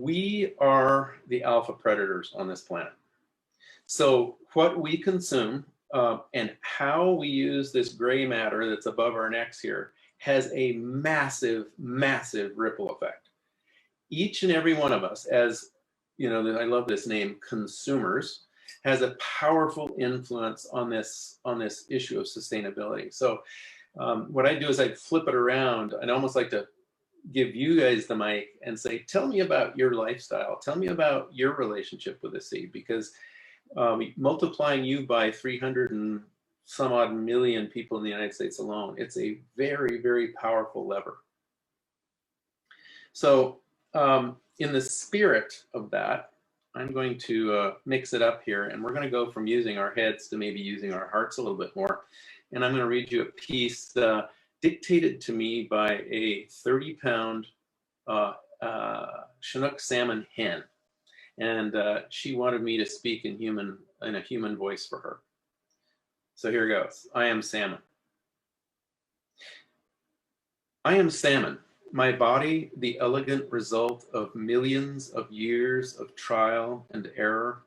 We are the alpha predators on this planet. So what we consume and how we use this gray matter that's above our necks here has a massive, massive ripple effect. Each and every one of us, as you know, I love this name, consumers, has a powerful influence on this issue of sustainability. So what I do is I flip it around and almost like to give you guys the mic and say, tell me about your lifestyle. Tell me about your relationship with the sea, because multiplying you by 300 and some odd million people in the United States alone, it's a very, very powerful lever. So in the spirit of that, I'm going to mix it up here, and we're going to go from using our heads to maybe using our hearts a little bit more. And I'm going to read you a piece dictated to me by a 30-pound Chinook salmon hen. And she wanted me to speak in a human voice for her. So here goes. I am salmon. I am salmon, my body the elegant result of millions of years of trial and error,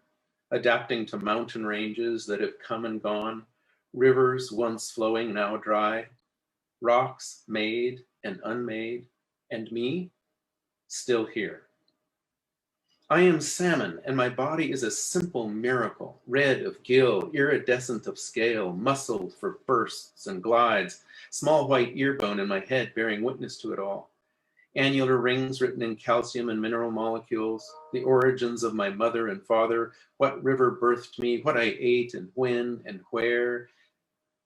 adapting to mountain ranges that have come and gone, rivers once flowing now dry, rocks made and unmade, and me still here. I am salmon, and my body is a simple miracle, red of gill, iridescent of scale, muscled for bursts and glides, small white earbone in my head bearing witness to it all. Annular rings written in calcium and mineral molecules, the origins of my mother and father, what river birthed me, what I ate and when and where.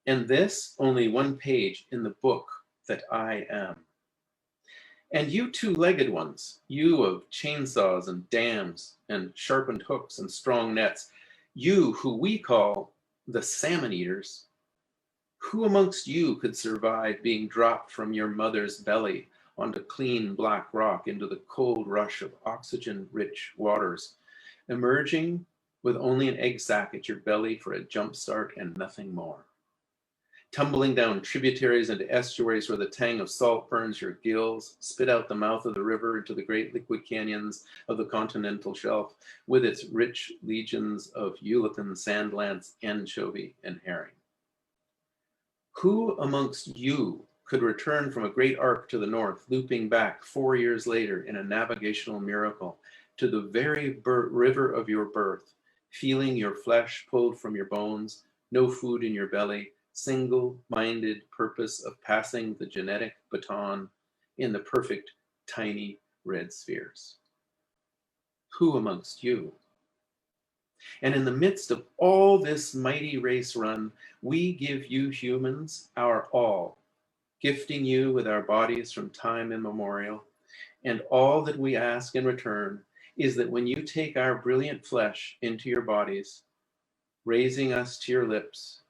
And this, only one page in the book that I am. And you two-legged ones, you of chainsaws and dams and sharpened hooks and strong nets, you who we call the salmon eaters, who amongst you could survive being dropped from your mother's belly onto clean black rock into the cold rush of oxygen-rich waters, emerging with only an egg sac at your belly for a jump start and nothing more? Tumbling down tributaries into estuaries where the tang of salt burns your gills, spit out the mouth of the river into the great liquid canyons of the continental shelf with its rich legions of eulachon, sand lance, anchovy, and herring. Who amongst you could return from a great arc to the north, looping back 4 years later in a navigational miracle to the very river of your birth, feeling your flesh pulled from your bones, no food in your belly, single-minded purpose of passing the genetic baton in the perfect tiny red spheres? Who amongst you? And in the midst of all this mighty race run, we give you humans our all, gifting you with our bodies from time immemorial. And all that we ask in return is that when you take our brilliant flesh into your bodies, raising us to your lips,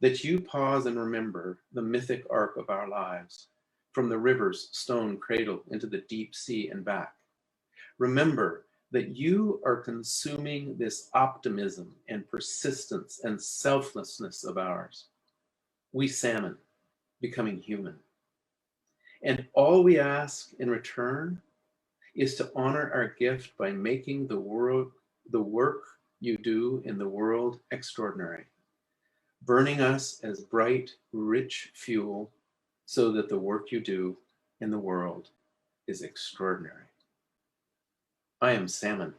that you pause and remember the mythic arc of our lives, from the river's stone cradle into the deep sea and back. Remember that you are consuming this optimism and persistence and selflessness of ours. We salmon, becoming human. And all we ask in return is to honor our gift by making the work you do in the world extraordinary, burning us as bright, rich fuel so that the work you do in the world is extraordinary. I am salmon.